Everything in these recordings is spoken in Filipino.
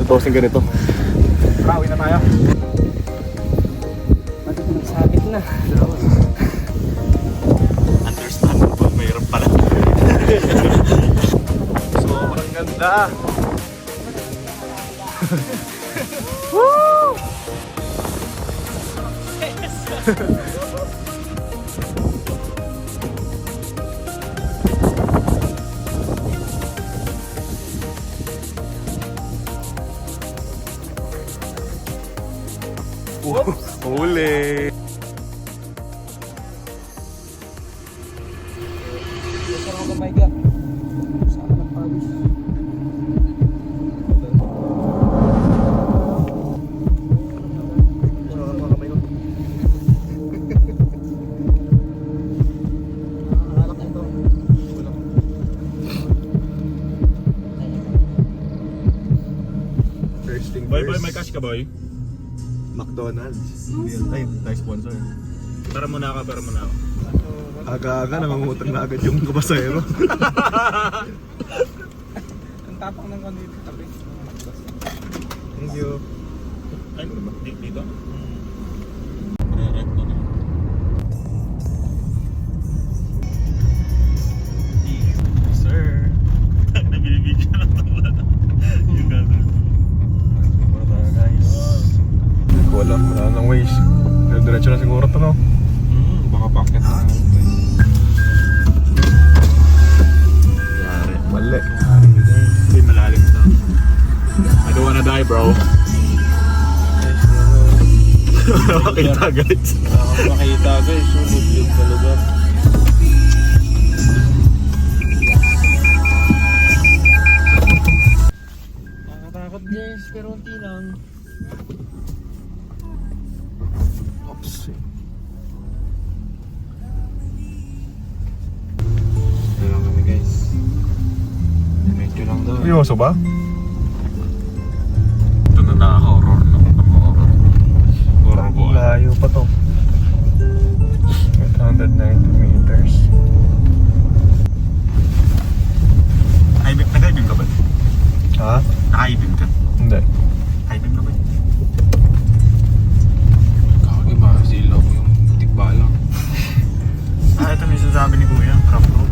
Tosing ganito. Rawi na tayo. Pati pinagsabit na. Understandable, mayroon pala. Sobrang ganda. Woo! Huli! Sarang kamay ka. Saan na pawis? Boy, may cash ka boy? McDonald's. Ay, tayo sponsor. Para muna ako. Aga-aga, nangungutang na agad yung kapasero. Ang tapang ng kandito tabi. Thank you. Ay, dito? Sir. Nabibigyan na ito. Yung gano'n. Wala guys. Wala nang ways. Diretso na siguro ito, no? Baka packet na. Yari. Mali. Uy, malalim ito. I don't wanna die, bro. Makita, guys. Makita guys, sulit sa lugar. Nakatakot guys, pero unti lang. Oops. Ano lang kami guys. Medyo lang daw. Seryoso ba? Ito na nakaka-horror na. Horror po. Layo pa to. 890 meters. Nag-hiving ka ba? Ha? Naka-hiving ka? Hindi. Hiving ka ba? Kagi ba, silaw ko yung tikbalang. Ito may sinasabi ni Kuya. Crop road.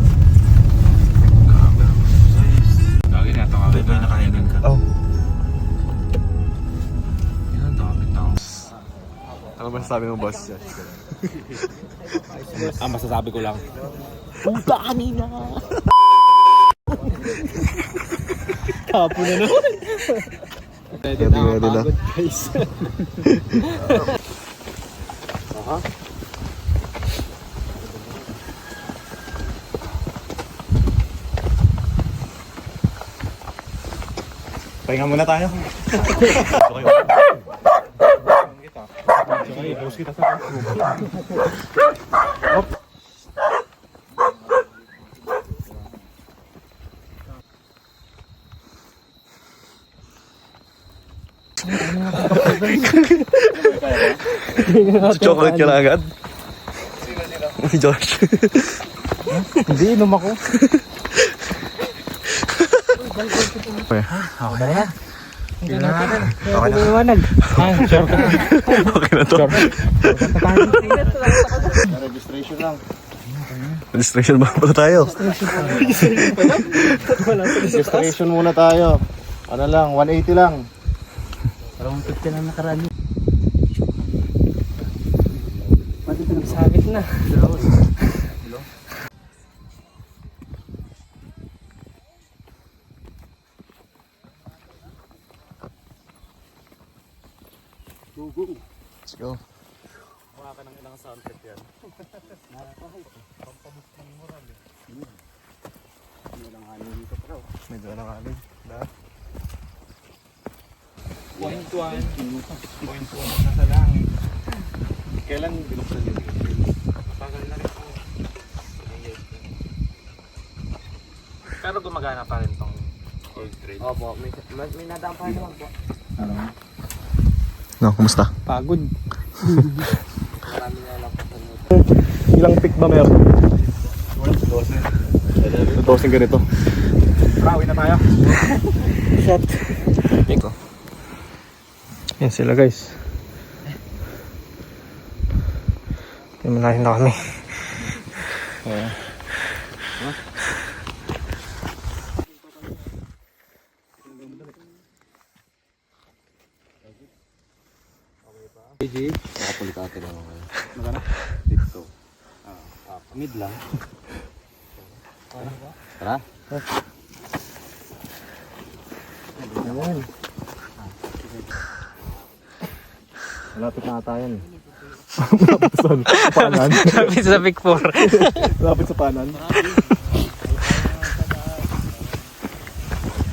Kagi naman size. Kagi na ito nga. Ito yung naka-hiving ka. Oh. Yan ang dami tao. Ano ba sabi mo, boss? Ang masasabi ko lang. Puta kanina! Tapo na naman. Ready na. Guys. Pahinga muna tayo. Okay, boss kita sa Chocolate ka na agad? George. Hindi, inom ako. Okay. Ako na yan. Tignan natin. Okay na. Iwanag. Shortcut. Okay na to. Registration lang. Registration ba pa tayo? Registration muna tayo. Ano lang, 180 lang. Parang 50 na nakaraan. Pati pinagsabit na. Let's go. Mukha ka ng ilang soundtrack yan. Medyo alanganin. Point 1 na sa langit. Kailan binuksan yun? Tagal na rin po. Pero gumagana pa rin tong old train. Opo, may nadaan pa naman po. No, kumusta? Pagod. Marami na lang po. Ilang pick ba meron? 12 ganito. Rawi na tayo. Shot. Pick ko. Yan sila guys. Malayo na kami. Nakapulitate lang ako. Magana? Dito. Mid lang. Tara. Ayan. Malapit na ata yan. Malapit saan? Panan? Lapit sa Big 4. Malapit sa panan?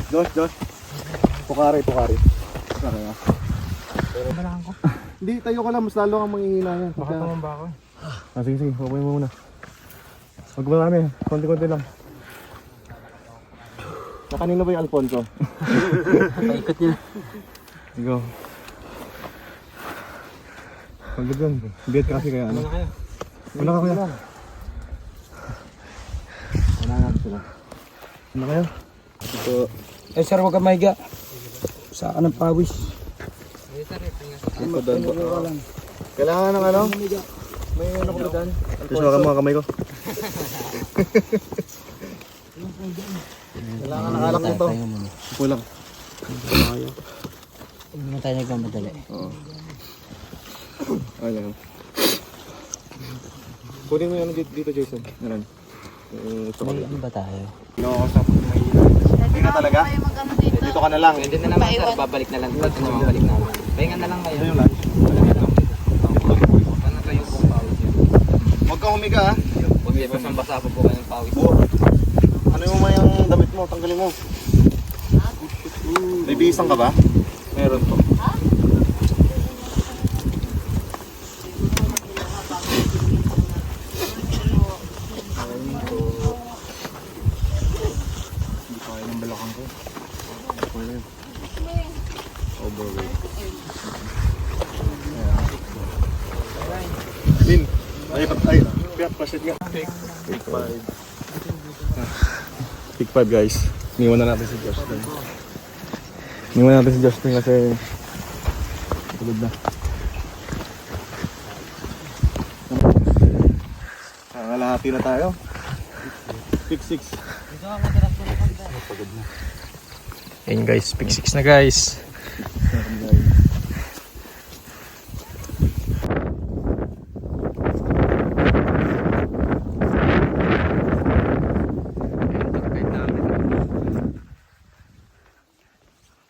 Josh. Pukari. Pukari ah. Kailangan ko. Hindi, tayo ka lang. Mas lalo kang mangihina yan. Baka tumamba ako. Sige. Babay mo muna. Huwag mo namin. Konti-konti lang. Na kanino ba yung Alfonso? Paikot niya. Go. Huwag doon. Biyat kasi kaya ano. Wala ka kuya. Wala nga sila. Ano kayo? Ito. Eh sir, huwag ka mahiga. Sa ka ng pawis. Ito doon. Kailangan ng ano? May ano ko doon? Susuka mga kamay ko. Kailangan nakalak nito. Kulang. Hindi mo tayo nagmamadali. Oo. Ayan. Kunin mo yung ano dito, Jason. Meron. May ano ba tayo? Nakausap. Hindi na talaga? Dito ka na lang. Hindi na naman sir, babalik na lang. Pag babalik na lang. Pahinga na lang kayo. Ito yung lunch. Ano kayo pong pawis yun? Huwag kang humiga ha. Huwag kayo basa po kayo ng pawis. Ano yung mayang damit mo? Tanggalin mo. May bisang ka ba? Meron po. Hindi kaya ng balakang ko. Wala yun. Overweight. Min! Ay, pasit nga. Pick 5. Pick 5 guys. Iniwan na natin si Justin. Iniwan natin si Justin kasi tulog na. Kalahati na tayo. Pick 6. Pagod na. Ayun guys, pick 6 na guys.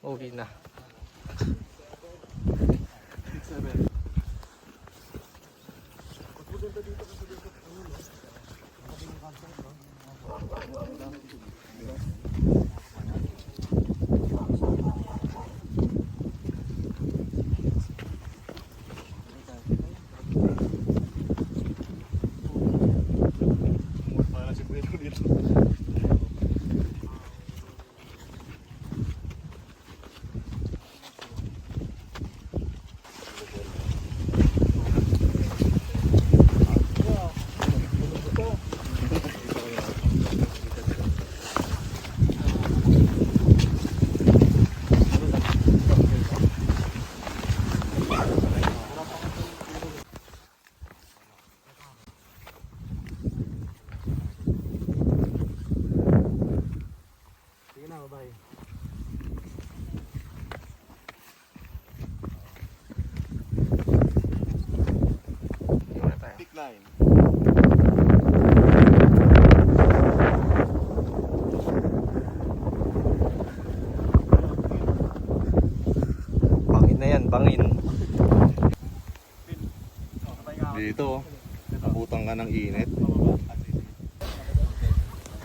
Okay na. Pick 9. Bangin na yan, bangin. Dito, nakutang ka ng init.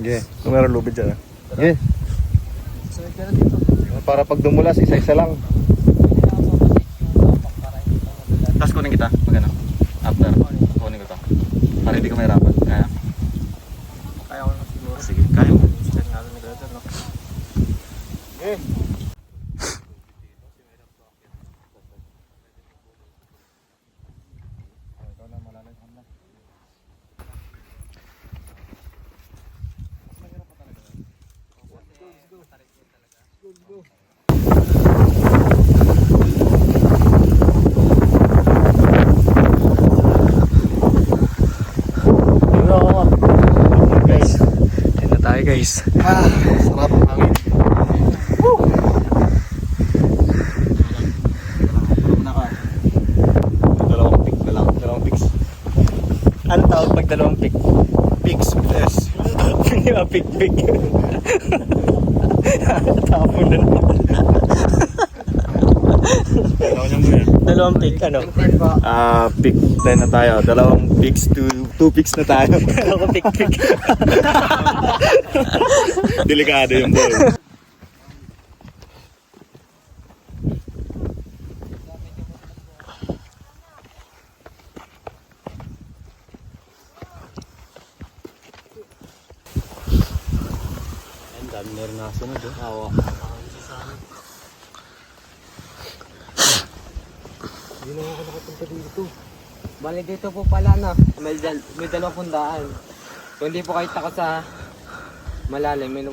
Okay, kung meron lubid dyan. Okay. Para pag dumulas, isa-isa lang. Tapos kunin kita, magana. After, kunin ko to. Para hindi ka mahirapan. Kaya. Kaya ko naman siguro. Sige, kaya mo. Sige nga lang nagdadal, no? Okay. Sarap ang hangin. Dalawang pics. Ano tawag pag dalawang pick? Pics with S. Hindi ba pick? Tapon na naman. Dalawang pick, ano? Pick 10 na tayo. Dalawang pics, 2 pics na tayo. Ako pick. Delikado yung ball. Ang dami na rin nakasunod. Awa. Hindi na ako nakapunta dito. Bali dito po pala na, may dalawang pundaan. Kung hindi po kayo takot sa malalim, may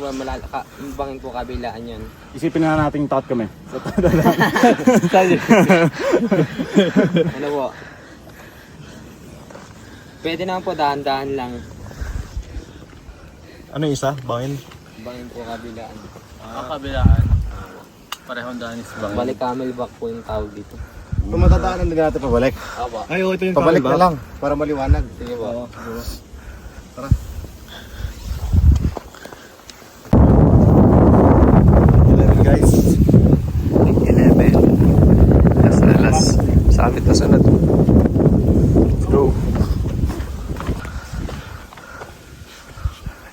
bangin po kabilaan yun. Isipin na natin takot kami. Ano po? Pwede naman po dahan-dahan lang. Ano yung isa? Bangin? Bangin po kabilaan. Ang kabilaan. Parehong danis ba? Bali camelback po yung tawag dito. Kung matadaanan din natin pabalik. Opo. Ay, ito yung Pabalik camel na lang para maliwanag. Sige po. Tara. Guys. 11. Last na last. Sabit na sunod. Let's go.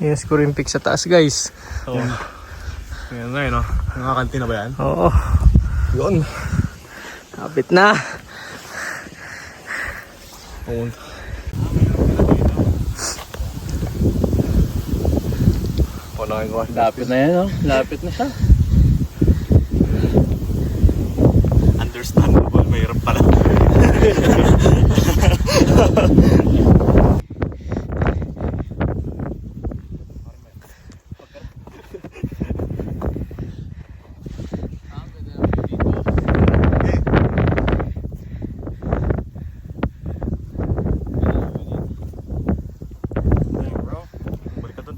Yung scoring pick sa taas, guys. Oh. Ayan na yun, no? Nakakanti na ba yan? Oo. Yun. Sabit na. Oo. Panangin ko. Lapit na yan, oh. Lapit na siya. Understandable. Mahirap pala. Balik ka dun.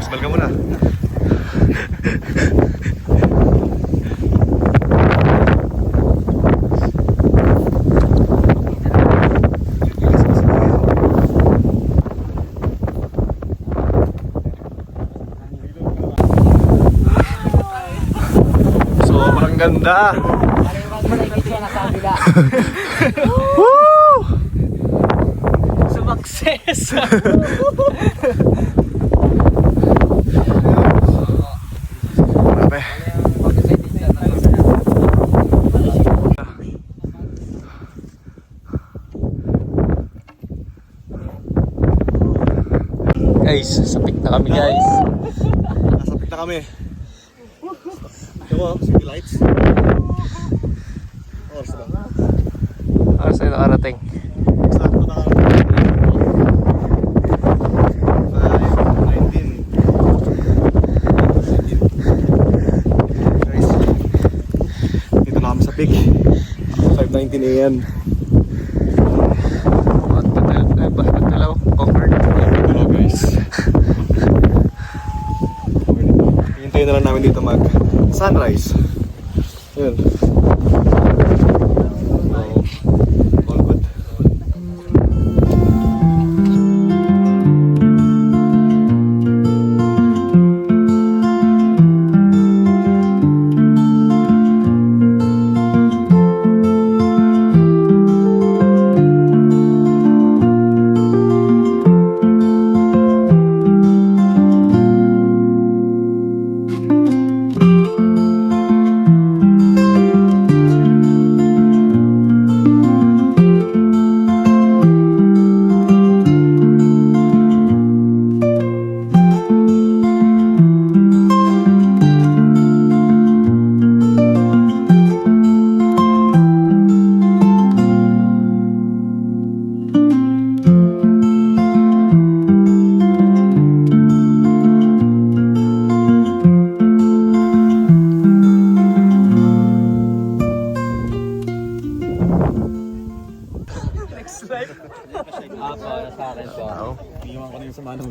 Mas ka muna. Sobrang ganda. Sumakses! Grabe. Guys, sapik na kami, guys. Nasapit na kami. Diba, city lights. Oras ba? Para sa'yo nakarating. Sakto na kami. 5:19. Guys, dito na kami sa peak. 5:19 AM. Batalaw. Conquered. Hello guys. Hintayin na lang namin dito mag sunrise. Yun. All good.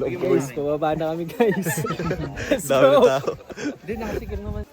Guys, pababa na kami guys. Dami na tao. Hindi, nakasigil naman.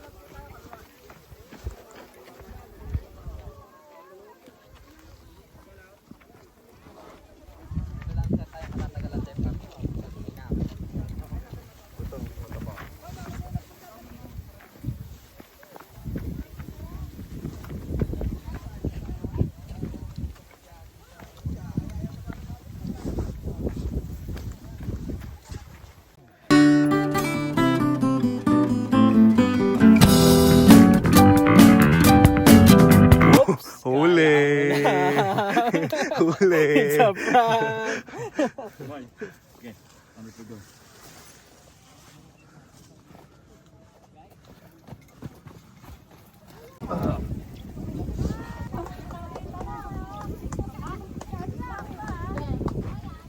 Huli! Huli! It's a prank! Okay, ano to go?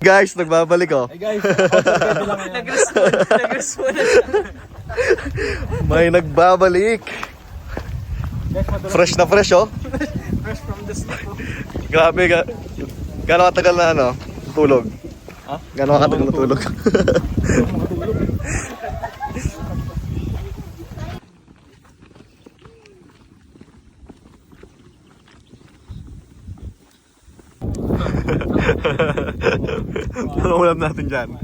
Guys, nagbabalik oh. Hey guys, nag-respond na siya. May nagbabalik. Fresh na fresh oh. Fresh from the snow. Grabe ka. Gano'ng katagal na ano? Tulog? Ha? Gano'ng katagal na tulog? Ano ulam natin dyan?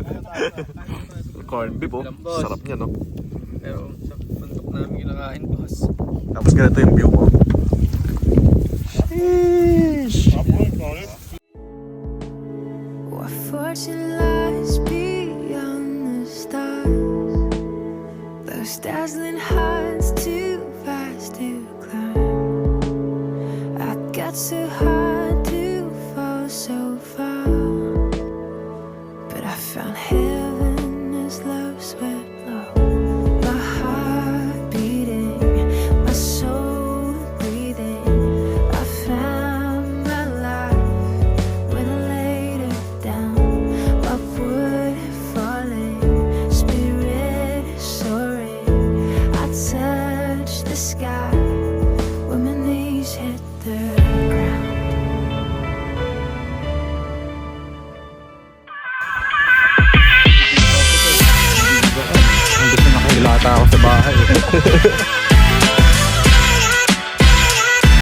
Corn beef oh. Sarap niya no? Pero sa bundok namin kinakain, boss. Tapos ganito yung view mo. Sheesh! What fortune lies beyond the stars? Those dazzling heights too fast to climb. I got so hard to fall so far, but I found heaven as love swept low. My heart beating, my soul breathing. I found my life when I laid it down. Upward falling, spirit soaring. I touched the sky when my knees hit the ground. Gusto na kailata ako sa bahay.